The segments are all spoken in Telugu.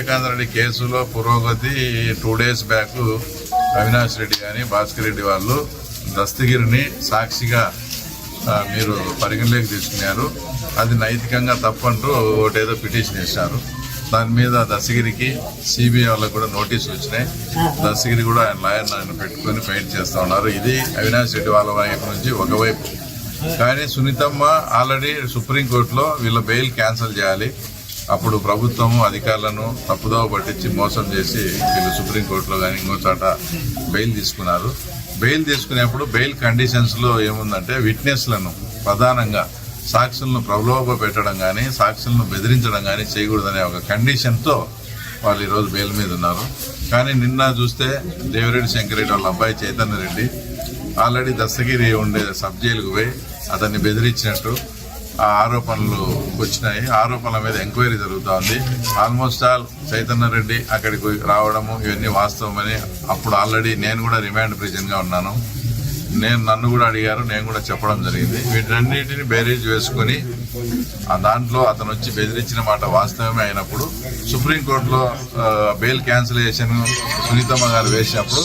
వివేకానంద రెడ్డి కేసులో పురోగతి 2 days బ్యాక్ అవినాష్ రెడ్డి కానీ భాస్కర్ రెడ్డి వాళ్ళు దస్తగిరిని సాక్షిగా మీరు పరిగణలోకి తీసుకున్నారు. అది నైతికంగా తప్పంటూ ఒకటేదో పిటిషన్ వేశారు. దాని మీద దస్తగిరికి సిబిఐ వాళ్ళకు కూడా నోటీసులు వచ్చినాయి. దస్తగిరి కూడా ఆయన లాయర్ పెట్టుకుని ఫైట్ చేస్తా ఉన్నారు. ఇది అవినాష్ రెడ్డి వాళ్ళ వైపు నుంచి ఒకవైపు. కానీ సునీతమ్మ ఆల్రెడీ సుప్రీంకోర్టులో వీళ్ళ బెయిల్ క్యాన్సిల్ చేయాలి. అప్పుడు ప్రభుత్వము అధికారులను తప్పుదోవ పట్టించి మోసం చేసి వీళ్ళు సుప్రీంకోర్టులో కానీ ఇంకో చోట బెయిల్ తీసుకున్నారు. బెయిల్ తీసుకునేప్పుడు బెయిల్ కండిషన్స్ లో ఏముందంటే విట్నెస్లను ప్రధానంగా సాక్షులను ప్రలోభ పెట్టడం కానీ సాక్షులను బెదిరించడం కానీ చేయకూడదనే ఒక కండిషన్తో వాళ్ళు ఈరోజు బెయిల్ మీద ఉన్నారు. కానీ నిన్న చూస్తే దేవిరెడ్డి శంకరెడ్డి వాళ్ళ అబ్బాయి చైతన్య రెడ్డి ఆల్రెడీ దస్తగిరి ఉండే సబ్ జైలుకు పోయి అతన్ని బెదిరించినట్టు ఆ ఆరోపణలు వచ్చినాయి. ఆరోపణల మీద ఎంక్వైరీ జరుగుతూ ఉంది. ఆల్మోస్ట్ ఆల్ చైతన్య రెడ్డి అక్కడికి రావడము ఇవన్నీ వాస్తవమని అప్పుడు ఆల్రెడీ నేను కూడా రిమాండ్ ప్రిజన్గా ఉన్నాను. నన్ను కూడా అడిగారు, నేను కూడా చెప్పడం జరిగింది. వీటన్నిటిని బేరీజ్ వేసుకుని దాంట్లో అతను వచ్చి బెదిరించిన మాట వాస్తవమే అయినప్పుడు సుప్రీంకోర్టులో బెయిల్ క్యాన్సిలేషన్ సునీతమ్మ గారు వేసినప్పుడు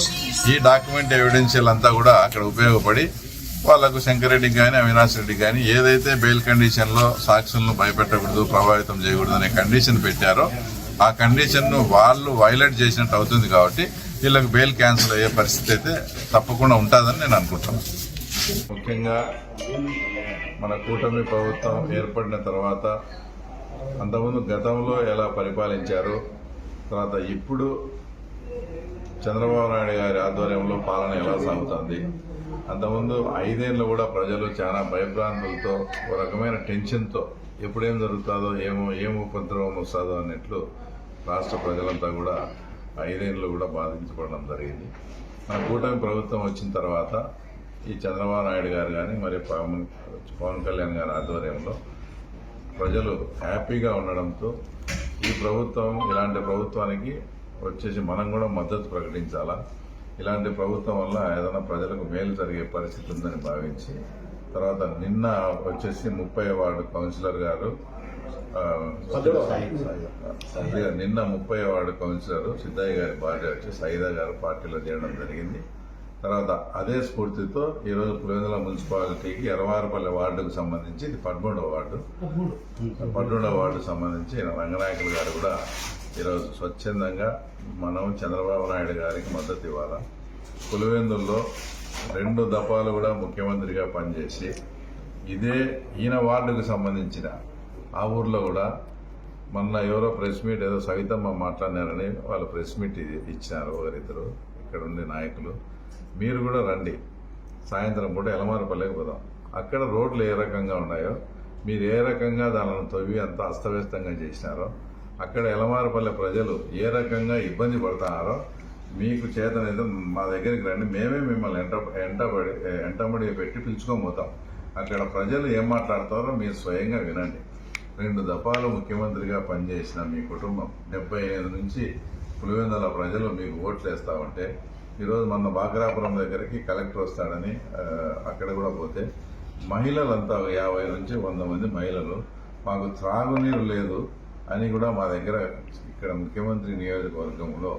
ఈ డాక్యుమెంట్ ఎవిడెన్షియల్ అంతా కూడా అక్కడ ఉపయోగపడి వాళ్లకు శంకరెడ్డికి కానీ అవినాష్ రెడ్డికి కానీ ఏదైతే బెయిల్ కండిషన్ లో సాక్షులను భయపెట్టకూడదు ప్రభావితం చేయకూడదు అనే కండిషన్ పెట్టారో ఆ కండిషన్ ను వాళ్ళు వైలేట్ చేసినట్టు అవుతుంది. కాబట్టి వీళ్ళకి బెయిల్ క్యాన్సిల్ అయ్యే పరిస్థితి అయితే తప్పకుండా ఉంటుందని నేను అనుకుంటున్నాను. ముఖ్యంగా మన కూటమి ప్రభుత్వం ఏర్పడిన తర్వాత అంతకుముందు గతంలో ఎలా పరిపాలించారు, తర్వాత ఇప్పుడు చంద్రబాబు నాయుడు గారి ఆధ్వర్యంలో పాలన ఎలా సాగుతుంది, అంతకుముందు 5 ఏళ్ళు కూడా ప్రజలు చాలా భయభ్రాంతులతో ఒక రకమైన టెన్షన్తో ఎప్పుడేం జరుగుతుందో ఏం ఉపద్రవం వస్తుందో అన్నట్లు రాష్ట్ర ప్రజలంతా కూడా 5 ఏళ్ళు కూడా బాధించబడడం జరిగింది. మన కూటమి ప్రభుత్వం వచ్చిన తర్వాత ఈ చంద్రబాబు నాయుడు గారు కానీ మరి పవన్ కళ్యాణ్ గారి ఆధ్వర్యంలో ప్రజలు హ్యాపీగా ఉండడంతో ఈ ప్రభుత్వం ఇలాంటి ప్రభుత్వానికి వచ్చేసి మనం కూడా మద్దతు ప్రకటించాలా, ఇలాంటి ప్రభుత్వం వల్ల ఏదైనా ప్రజలకు మేలు జరిగే పరిస్థితి ఉందని భావించి తర్వాత నిన్న వచ్చేసి 30వ వార్డు కౌన్సిలర్ గారు నిన్న 30వ వార్డు కౌన్సిలర్ సిద్ధయ్య గారి భార్య వచ్చి సైదా గారు పార్టీలో చేరడం జరిగింది. తర్వాత అదే స్ఫూర్తితో ఈరోజు పులివెందుల మున్సిపాలిటీకి ఎర్రవారపల్లి వార్డుకు సంబంధించి ఇది 13వ వార్డు సంబంధించి రంగనాయకులు గారు కూడా ఈరోజు స్వచ్ఛందంగా మనం చంద్రబాబు నాయుడు గారికి మద్దతు ఇవ్వాలా. పులివెందుల్లో 2 దఫాలు కూడా ముఖ్యమంత్రిగా పనిచేసి ఈయన వార్డుకు సంబంధించిన ఆ ఊర్లో కూడా మొన్న ఎవరో ప్రెస్ మీట్ ఏదో సవితమ్మ మాట్లాడినారని వాళ్ళు ప్రెస్ మీట్ ఇచ్చినారు ఒకరిద్దరు ఇక్కడ ఉండే నాయకులు. మీరు కూడా రండి, సాయంత్రం పూట ఎలమారపల్లికి పోదాం. అక్కడ రోడ్లు ఏ రకంగా ఉన్నాయో మీరు ఏ రకంగా దానిని తవ్వి అంతా అస్తవ్యస్తంగా చేసినారో అక్కడ ఎలమారపల్లె ప్రజలు ఏ రకంగా ఇబ్బంది పడుతున్నారో మీకు చేతనైతే మా దగ్గరికి రండి, మేమే మిమ్మల్ని ఎంటబడి పెట్టి పిలుచుకోబోతాం. అక్కడ ప్రజలు ఏం మాట్లాడతారో మీరు స్వయంగా వినండి. 2 దఫాలు ముఖ్యమంత్రిగా పనిచేసిన మీ కుటుంబం 75 నుంచి పులివెందుల ప్రజలు మీకు ఓట్లు వేస్తా ఉంటే ఈరోజు మన బాగ్రాపురం దగ్గరికి కలెక్టర్ వస్తాడని అక్కడ కూడా పోతే మహిళలంతా 50 నుంచి 100 మంది మహిళలు మాకు త్రాగునీరు లేదు అని కూడా మా దగ్గర ఇక్కడ ముఖ్యమంత్రి నియోజకవర్గంలో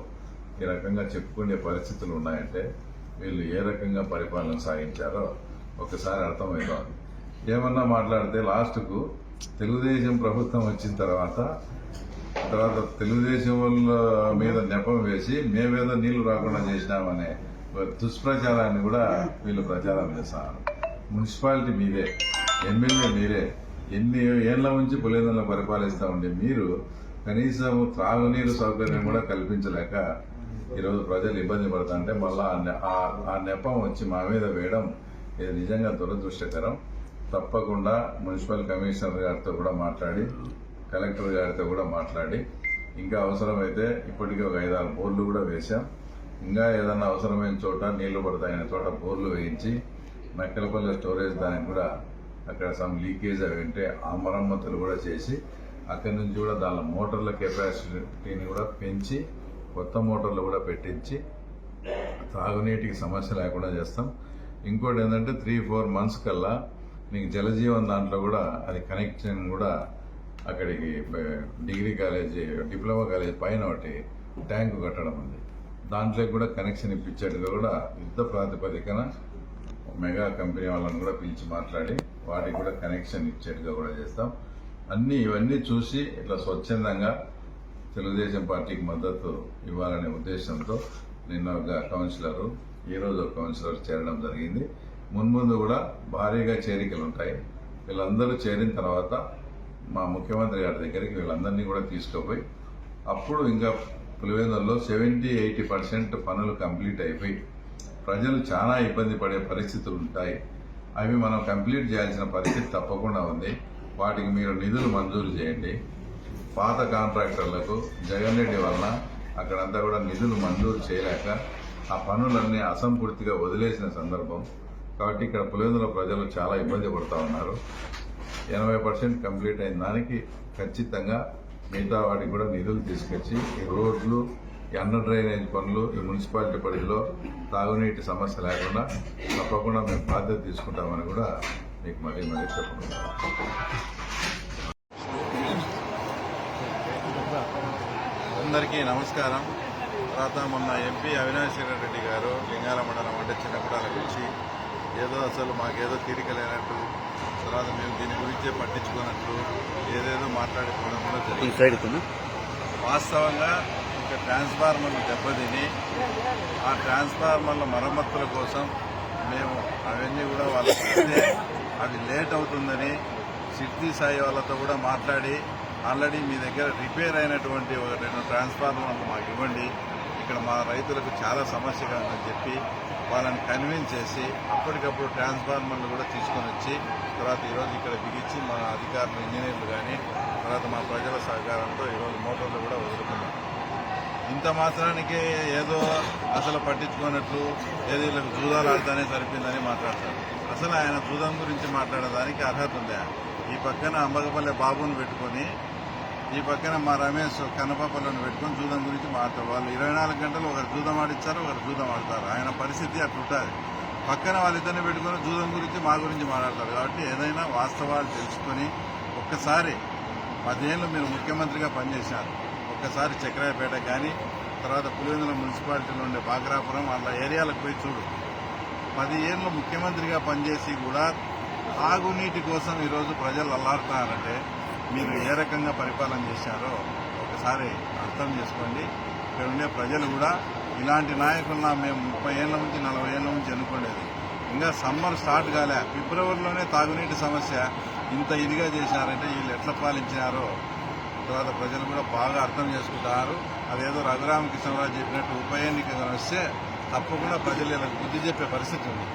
ఈ రకంగా చెప్పుకునే పరిస్థితులు ఉన్నాయంటే వీళ్ళు ఏ రకంగా పరిపాలన సాగించారో ఒకసారి అర్థమవుతోంది. ఏమన్నా మాట్లాడితే లాస్ట్కు తెలుగుదేశం ప్రభుత్వం వచ్చిన తర్వాత తెలుగుదేశం వాళ్ళ మీద నెపం వేసి మేమేదో నీళ్లు రాకుండా చేసినామనే దుష్ప్రచారాన్ని కూడా వీళ్ళు ప్రచారం చేస్తున్నారు. మున్సిపాలిటీ మీదే, ఎమ్మెల్యే మీరే, ఎన్ని ఏళ్ల నుంచి పులివెందులను పరిపాలిస్తూ ఉండే మీరు కనీసం త్రాగునీరు సౌకర్యం కూడా కల్పించలేక ఈరోజు ప్రజలు ఇబ్బంది పడుతుంటే మళ్ళా ఆ నెపం వచ్చి మా మీద వేయడం ఇది నిజంగా దురదృష్టకరం. తప్పకుండా మున్సిపల్ కమిషనర్ గారితో కూడా మాట్లాడి కలెక్టర్ గారితో కూడా మాట్లాడి ఇంకా అవసరమైతే ఇప్పటికే ఒక 5-6 బోర్లు కూడా వేశాం. ఇంకా ఏదన్నా అవసరమైన చోట నీళ్లు పడతాయనే చోట బోర్లు వేయించి నక్కలపల్లి స్టోరేజ్ దానికి కూడా అక్కడ సమ్ లీకేజ్ అవి ఉంటే ఆ మరమ్మతులు కూడా చేసి అక్కడి నుంచి కూడా దాని మోటార్ల కెపాసిటీని కూడా పెంచి కొత్త మోటార్లు కూడా పెట్టించి తాగునీటికి సమస్య లేకుండా చేస్తాం. ఇంకోటి ఏంటంటే 3-4 మంత్స్ కల్లా మీకు జలజీవన్ దాంట్లో కూడా అది కనెక్షన్ కూడా అక్కడికి డిగ్రీ కాలేజీ డిప్లొమా కాలేజీ పైన ఒకటి ట్యాంకు కట్టడం ఉంది. దాంట్లో కూడా కనెక్షన్ ఇప్పించేట్టుగా కూడా యుద్ధ ప్రాతిపదికన మెగా కంపెనీ వాళ్ళని కూడా పిలిచి మాట్లాడి వాటికి కూడా కనెక్షన్ ఇచ్చేట్టుగా కూడా చేస్తాం. ఇవన్నీ చూసి ఇట్లా స్వచ్ఛందంగా తెలుగుదేశం పార్టీకి మద్దతు ఇవ్వాలనే ఉద్దేశంతో నిన్న ఒక కౌన్సిలర్, ఈరోజు ఒక కౌన్సిలర్ చేరడం జరిగింది. మున్ముందు కూడా భారీగా చేరికలు ఉంటాయి. వీళ్ళందరూ చేరిన తర్వాత మా ముఖ్యమంత్రి గారి దగ్గరికి వీళ్ళందరినీ కూడా తీసుకుపోయి అప్పుడు ఇంకా పులివెందులలో 70-80% పనులు కంప్లీట్ అయిపోయి ప్రజలు చాలా ఇబ్బంది పడే పరిస్థితులు ఉంటాయి. అవి మనం కంప్లీట్ చేయాల్సిన పరిస్థితి తప్పకుండా ఉంది. వాటికి మీరు నిధులు మంజూరు చేయండి. పాత కాంట్రాక్టర్లకు జగన్ రెడ్డి వలన అక్కడంతా కూడా నిధులు మంజూరు చేయలేక ఆ పనులన్నీ అసంపూర్తిగా వదిలేసిన సందర్భం. కాబట్టి ఇక్కడ పులివెందుల ప్రజలు చాలా ఇబ్బంది పడుతూ ఉన్నారు. 80% కంప్లీట్ అయిన దానికి ఖచ్చితంగా మిగతా వాటికి కూడా నిధులు తీసుకొచ్చి ఈ రోడ్లు, ఈ అండర్ డ్రైనేజ్ పనులు, ఈ మున్సిపాలిటీ పరిధిలో తాగునీటి సమస్య లేకుండా తప్పకుండా మేము బాధ్యత తీసుకుంటామని కూడా మీకు మరీ చెప్పుకుంటాం. అందరికీ నమస్కారం. తర్వాత మొన్న ఎంపీ అవినాష్ రెడ్డి గారు లింగాల మండలం అంటే చిన్నపడాలకు వచ్చి ఏదో అసలు మాకేదో తీరిక లేనట్టు, తర్వాత మేము దీని గురించే పట్టించుకున్నట్లు ఏదేదో మాట్లాడుకోవడం కూడా జరిగింది. వాస్తవంగా ఇక ట్రాన్స్ఫార్మర్లు దెబ్బతిని ఆ ట్రాన్స్ఫార్మర్ల మరమ్మతుల కోసం మేము అవన్నీ కూడా వాళ్ళకి ఇస్తే అవి లేట్ అవుతుందని సిద్ధి సాయి వాళ్ళతో కూడా మాట్లాడి ఆల్రెడీ మీ దగ్గర రిపేర్ అయినటువంటి 2 ట్రాన్స్ఫార్మర్లు మాకు ఇవ్వండి, ఇక్కడ మా రైతులకు చాలా సమస్యగా ఉందని చెప్పి వాళ్ళని కన్విన్స్ చేసి అప్పటికప్పుడు ట్రాన్స్ఫార్మర్లు కూడా తీసుకొని వచ్చి తర్వాత ఈరోజు ఇక్కడ బిగించి మా అధికారులు, ఇంజనీర్లు కానీ తర్వాత మా ప్రజల సహకారంతో ఈరోజు మోటార్లు కూడా వదులుకున్నాం. ఇంత మాత్రానికి ఏదో అసలు పట్టించుకున్నట్లు ఏదో వీళ్ళకి జూదాలు ఆడతానే సరిపోయిందని మాట్లాడతారు. అసలు ఆయన జూదం గురించి మాట్లాడడానికి అర్హత ఉందా? ఈ పక్కన అంబకపల్లె బాబుని పెట్టుకొని, ఈ పక్కన మా రమేష్ కన్నపాపలను పెట్టుకొని జూదం గురించి మాట్లాడతారు. వాళ్ళు 24 గంటలు ఒకరు జూదం ఆడిస్తారు, ఒకరు జూదం ఆడతారు. ఆయన పరిస్థితి అట్లుంటుంది. పక్కన వాళ్ళిద్దరిని పెట్టుకొని జూదం గురించి మా గురించి మాట్లాడతారు. కాబట్టి ఏదైనా వాస్తవాలు తెలుసుకొని ఒక్కసారి 10 ఏళ్ళు మీరు ముఖ్యమంత్రిగా పనిచేశారు. ఒక్కసారి చక్రాయపేట కానీ తర్వాత పులివెందుల మున్సిపాలిటీలో ఉండే బాగ్రాపురం వాళ్ళ ఏరియాలకు పోయి చూడు. 10 ఏళ్ళు ముఖ్యమంత్రిగా పనిచేసి కూడా తాగునీటి కోసం ఈరోజు ప్రజలు అల్లాడుతున్నారంటే మీరు ఏ రకంగా పరిపాలన చేశారో ఒకసారి అర్థం చేసుకోండి. ఇక్కడ ఉండే ప్రజలు కూడా ఇలాంటి నాయకులను మేము 30 ఏళ్ల నుంచి 40 ఏళ్ల నుంచి ఎన్నుకునేది. ఇంకా సమ్మర్ స్టార్ట్ కాలే, ఫిబ్రవరిలోనే తాగునీటి సమస్య ఇంత ఇదిగా చేశారంటే వీళ్ళు ఎట్లా పాలించినారో తర్వాత ప్రజలు కూడా బాగా అర్థం చేసుకుంటారు. అదేదో రఘురామకృష్ణరాజు చెప్పినట్టు ఉప ఎన్నిక వస్తే తప్పకుండా ప్రజలు ఇలా బుద్ధి చెప్పే పరిస్థితి ఉంది.